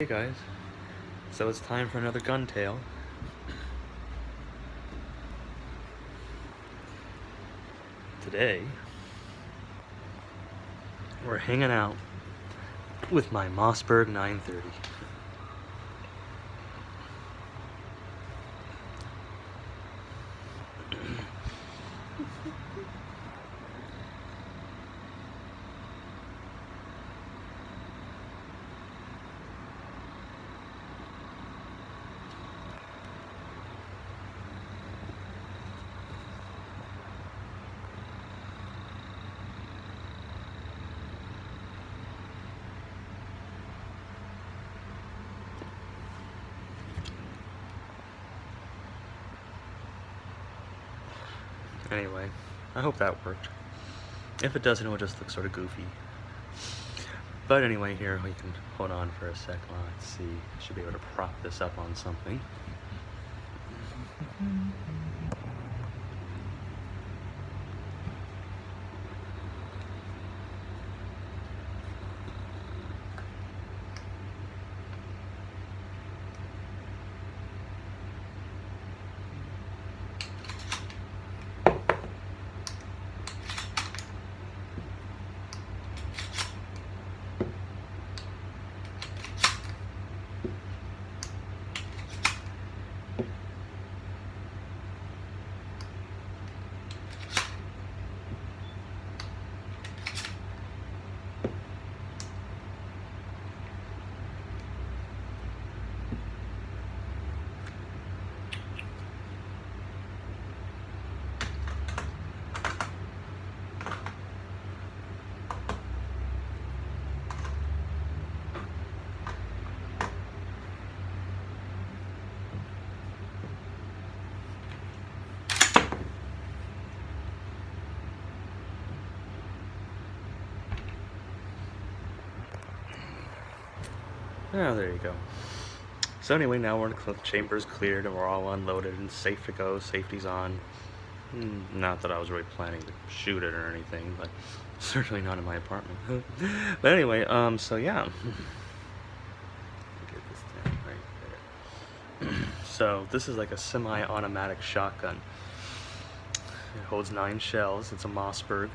Hey guys, so it's time for another gun tale. Today, we're hanging out with my Mossberg 930. Anyway, I hope that worked. If it doesn't, it will just look sort of goofy. But anyway, here we can hold on for a sec. Let's see, should be able to prop this up on something. Oh, there you go. So anyway, now we're in the chamber's cleared and we're all unloaded and safe to go. Safety's on. Not that I was really planning to shoot it or anything, but certainly not in my apartment. But anyway, so yeah. Get this down right there. So this is like a semi-automatic shotgun. It holds 9 shells. It's a Mossberg.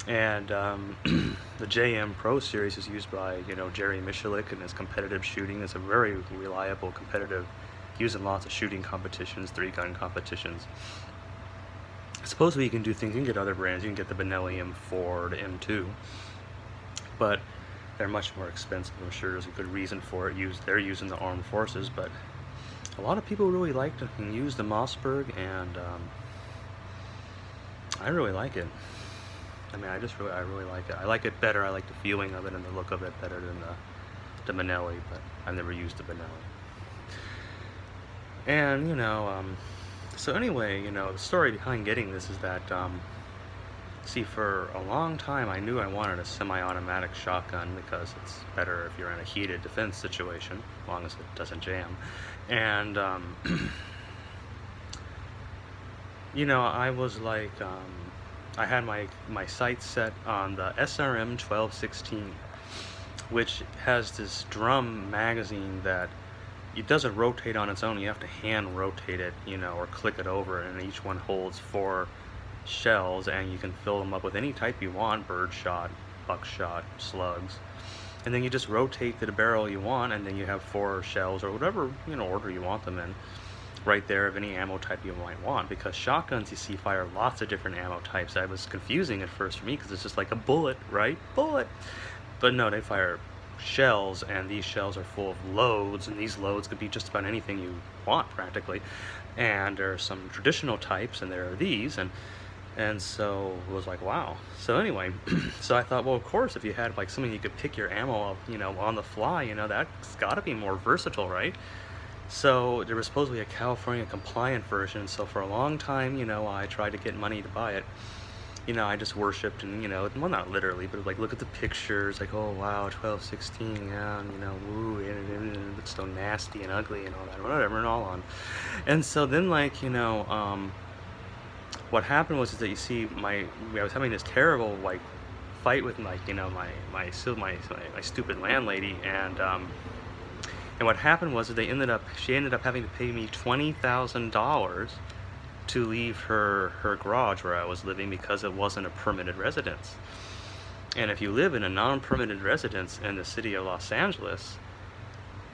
And the JM Pro Series is used by, Jerry Michalik in his competitive shooting. It's a very reliable competitive, used in lots of shooting competitions, 3-gun competitions. Supposedly you can do things, you can get other brands, you can get the Benelli M4, the M2, but they're much more expensive. I'm sure there's a good reason for it. They're using the armed forces, but a lot of people really like to use the Mossberg, and I really like it. I mean, I really like it. I like it better. I like the feeling of it and the look of it better than the Benelli, but I've never used the Benelli. And, so anyway, the story behind getting this is that, see, for a long time I knew I wanted a semi-automatic shotgun because it's better if you're in a heated defense situation, as long as it doesn't jam. And, I was like, I had my sights set on the SRM 1216, which has this drum magazine that it doesn't rotate on its own. You have to hand rotate it, or click it over, and each one holds 4 shells, and you can fill them up with any type you want: birdshot, buckshot, slugs. And then you just rotate the barrel you want, and then you have 4 shells, or whatever order you want them in, right there, of any ammo type you might want. Because shotguns, you see, fire lots of different ammo types. That was confusing at first for me because it's just like a bullet, right? Bullet. But no, they fire shells, and these shells are full of loads, and these loads could be just about anything you want practically. And there are some traditional types, and there are these, and so it was like, wow. So anyway, so I thought, well, of course, if you had like something you could pick your ammo up, on the fly, that's got to be more versatile, right? So there was supposedly a California compliant version. So for a long time, I tried to get money to buy it. I just worshipped, and well, not literally, but like, look at the pictures, like, oh wow, 1216, yeah, and woo, and it looks so nasty and ugly and all that, whatever, and all on. And so then, like, what happened was that, you see, I was having this terrible like fight with, like, my stupid landlady, and And what happened was that she ended up having to pay me $20,000 to leave her garage where I was living because it wasn't a permanent residence. And if you live in a non-permanent residence in the city of Los Angeles,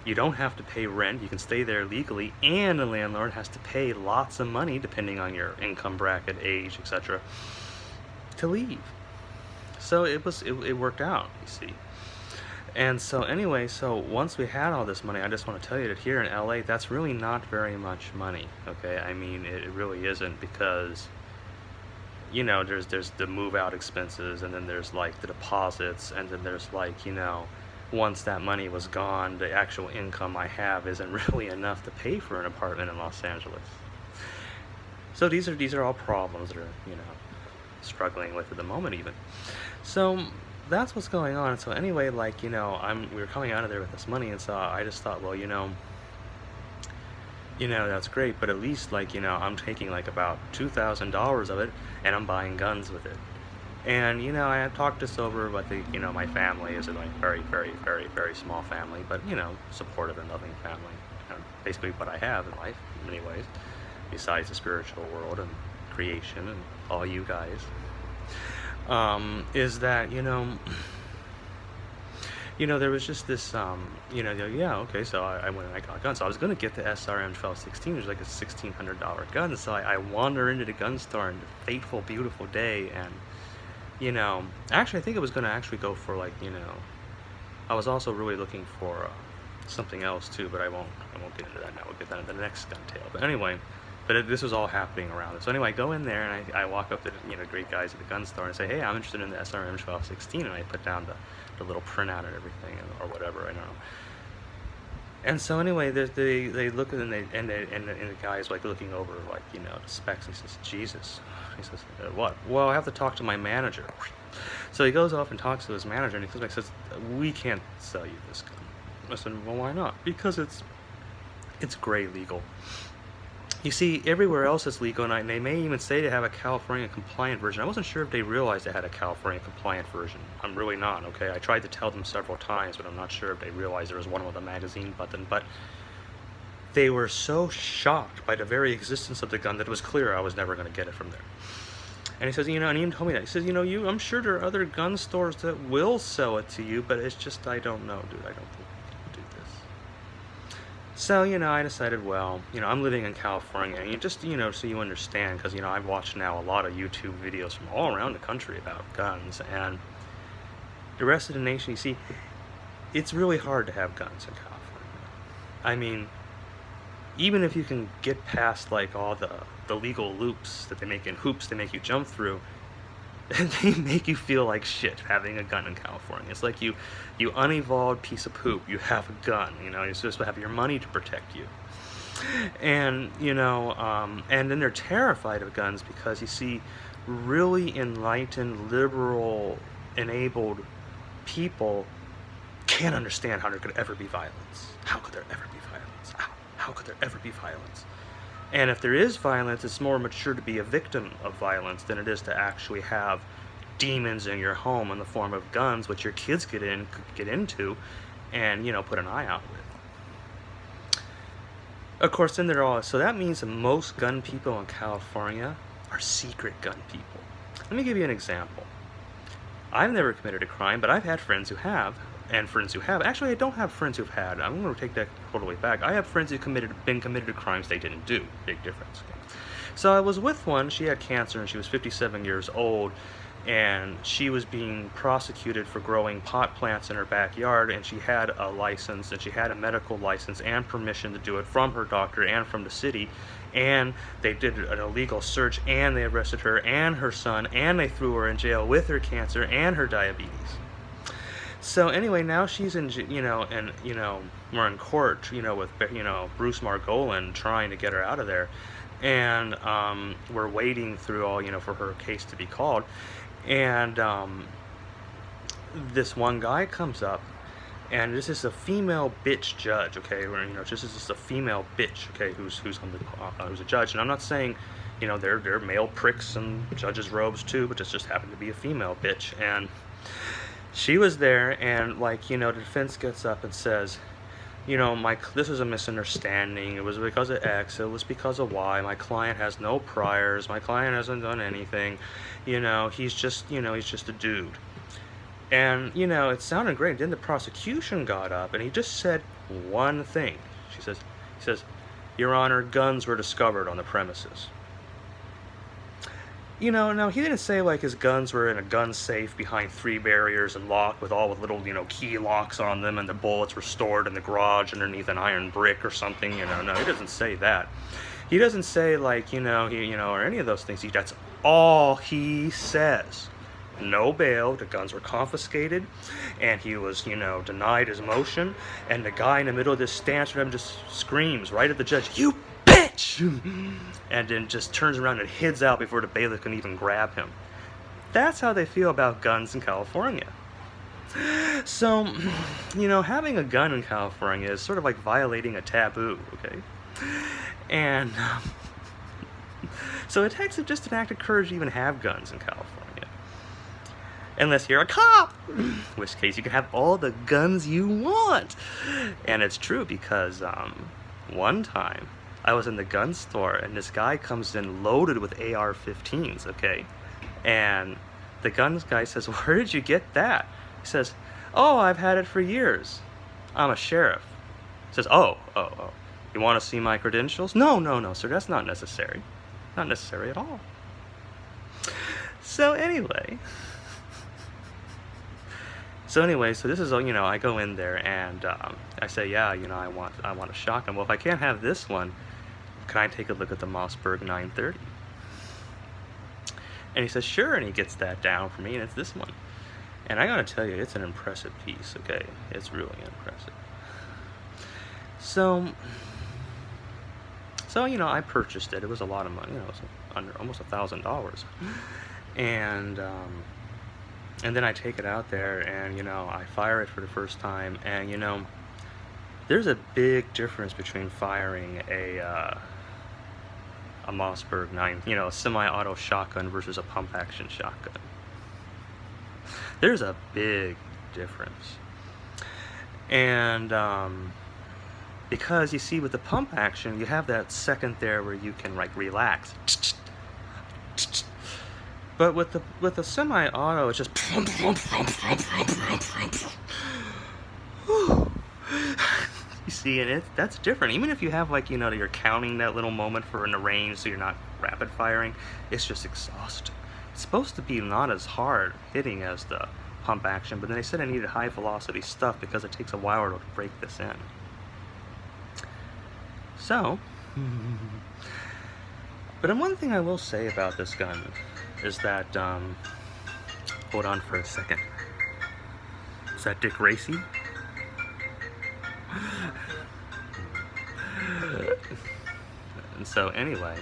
you don't have to pay rent, you can stay there legally, and the landlord has to pay lots of money, depending on your income bracket, age, etc., to leave. So it worked out, you see. And so anyway, so once we had all this money, I just want to tell you that here in LA, that's really not very much money, okay? I mean, it really isn't, because, you know, there's the move out expenses, and then there's like the deposits, and then there's like, you know, once that money was gone, the actual income I have isn't really enough to pay for an apartment in Los Angeles. So these are all problems that are, you know, struggling with at the moment even. So that's what's going on. So anyway, like, you know, we were coming out of there with this money, and so I just thought, well, you know, that's great, but at least, like, you know, I'm taking like about $2,000 of it, and I'm buying guns with it. And, you know, I had talked this over, but you know, my family is a like very, very, very, very small family, but, you know, supportive and loving family. Basically what I have in life, in many ways, besides the spiritual world and creation and all you guys, is that, you know, there was just this, you know, yeah, okay, so I went and I got guns. So I was going to get the SRM 1216, which was like a $1,600 gun. So I wander into the gun store on a fateful, beautiful day, and, you know, actually I think it was going to actually go for, like, you know, I was also really looking for something else too, but I won't get into that now. We'll get that in the next gun tale. But anyway, this was all happening around it. So anyway, I go in there and I walk up to the, you know, great guys at the gun store and say, hey, I'm interested in the SRM 1216, and I put down the little printout and everything, or whatever, I don't know. And so anyway, they look at it, and the guy's like looking over, like, you know, the specs. He says, Jesus. He says, what? Well, I have to talk to my manager. So he goes off and talks to his manager, and he comes back and says, we can't sell you this gun. I said, well, why not? Because it's gray legal. You see, everywhere else is legal, and they may even say they have a California compliant version. I wasn't sure if they realized they had a California compliant version. I'm really not, okay? I tried to tell them several times, but I'm not sure if they realized there was one with a magazine button. But they were so shocked by the very existence of the gun that it was clear I was never going to get it from there. And he says, you know, and he even told me that. He says, you know, I'm sure there are other gun stores that will sell it to you, but it's just, I don't know, dude. I don't think we can do this. So, you know, I decided, well, you know, I'm living in California, and just, you know, so you understand, because, you know, I've watched now a lot of YouTube videos from all around the country about guns, and the rest of the nation, you see, it's really hard to have guns in California. I mean, even if you can get past, like, all the legal loops that they make in hoops they make you jump through, they make you feel like shit having a gun in California. It's like you unevolved piece of poop. You have a gun, you know, you're supposed to have your money to protect you. And, you know, and then they're terrified of guns because, you see, really enlightened, liberal, enabled people can't understand how there could ever be violence. How could there ever be violence? How could there ever be violence? And if there is violence, it's more mature to be a victim of violence than it is to actually have demons in your home in the form of guns, which your kids get into, and, you know, put an eye out with. Of course, then so that means that most gun people in California are secret gun people. Let me give you an example. I've never committed a crime, but I've had friends who have. And friends who have. Actually, I don't have friends who've had. I'm going to take that totally back. I have friends who been committed to crimes they didn't do. Big difference. So I was with one. She had cancer, and she was 57 years old, and she was being prosecuted for growing pot plants in her backyard, and she had a license, and she had a medical license and permission to do it from her doctor and from the city. And they did an illegal search, and they arrested her and her son, and they threw her in jail with her cancer and her diabetes. So anyway, now she's in, you know, and, you know, we're in court, you know, with, you know, Bruce Margolin trying to get her out of there, and we're waiting through all, you know, for her case to be called, and this one guy comes up, and this is a female bitch judge, okay, where, you know, this is just a female bitch, okay, who's a judge, and I'm not saying, you know, they're male pricks in judges' robes too, but this just happened to be a female bitch, and she was there, and, like, you know, the defense gets up and says, this is a misunderstanding. It was because of X. It was because of Y. My client has no priors. My client hasn't done anything. He's just a dude. And, it sounded great. Then the prosecution got up and he just said one thing. He says, Your Honor, guns were discovered on the premises. No, he didn't say like his guns were in a gun safe behind 3 barriers and locked with all with little, key locks on them, and the bullets were stored in the garage underneath an iron brick or something. No, he doesn't say that. He doesn't say like, or any of those things. That's all he says. No bail, the guns were confiscated, and he was, denied his motion, and the guy in the middle of this stance with him just screams right at the judge, "You bitch!" and then just turns around and heads out before the bailiff can even grab him. That's how they feel about guns in California. So, having a gun in California is sort of like violating a taboo, okay? And so it takes just an act of courage to even have guns in California. Unless you're a cop, in which case you can have all the guns you want. And it's true because one time I was in the gun store and this guy comes in loaded with AR-15s, okay? And the guns guy says, "Where did you get that?" He says, "Oh, I've had it for years. I'm a sheriff." He says, oh. You want to see my credentials? No, sir, that's not necessary. Not necessary at all. So anyway, so this is, I go in there and I say, yeah, I want a shotgun. Well, if I can't have this one, can I take a look at the Mossberg 930? And he says, sure, and he gets that down for me, and it's this one. And I gotta tell you, it's an impressive piece, okay? It's really impressive. So I purchased it. It was a lot of money. It was under almost $1,000. And then I take it out there and, I fire it for the first time. And, there's a big difference between firing a Mossberg 9, a semi-auto shotgun versus a pump-action shotgun. There's a big difference. And because you see with the pump action, you have that second there where you can like relax. But with the semi-auto, it's just you see, and that's different. Even if you have like you're counting that little moment for in the range, so you're not rapid firing, it's just exhausting. It's supposed to be not as hard hitting as the pump action, but then they said I needed high velocity stuff because it takes a while to break this in. So, but one thing I will say about this gun is that, hold on for a second. Is that Dick Racy? And so anyway,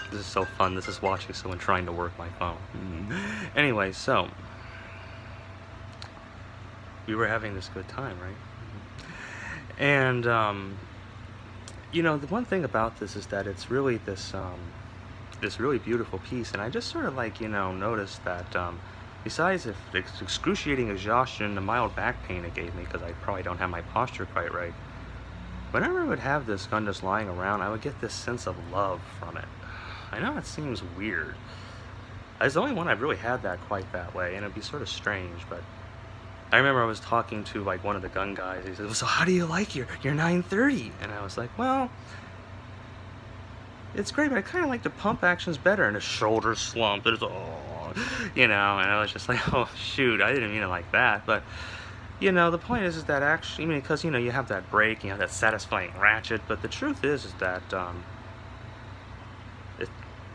this is so fun. This is watching someone trying to work my phone. Anyway, so we were having this good time, right? And the one thing about this is that it's really this really beautiful piece, and I just sort of like noticed that besides the excruciating exhaustion, the mild back pain it gave me because I probably don't have my posture quite right. Whenever I would have this gun just lying around, I would get this sense of love from it. I know it seems weird. It's the only one I've really had that quite that way, and it'd be sort of strange, but I remember I was talking to like one of the gun guys. He said, "So how do you like your 930?" And I was like, "Well, it's great, but I kind of like the pump actions better." And the shoulder slump, and and I was just like, "Oh shoot, I didn't mean it like that." But the point is that actually, because you have that break, you have that satisfying ratchet. But the truth is that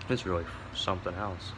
it's really something else.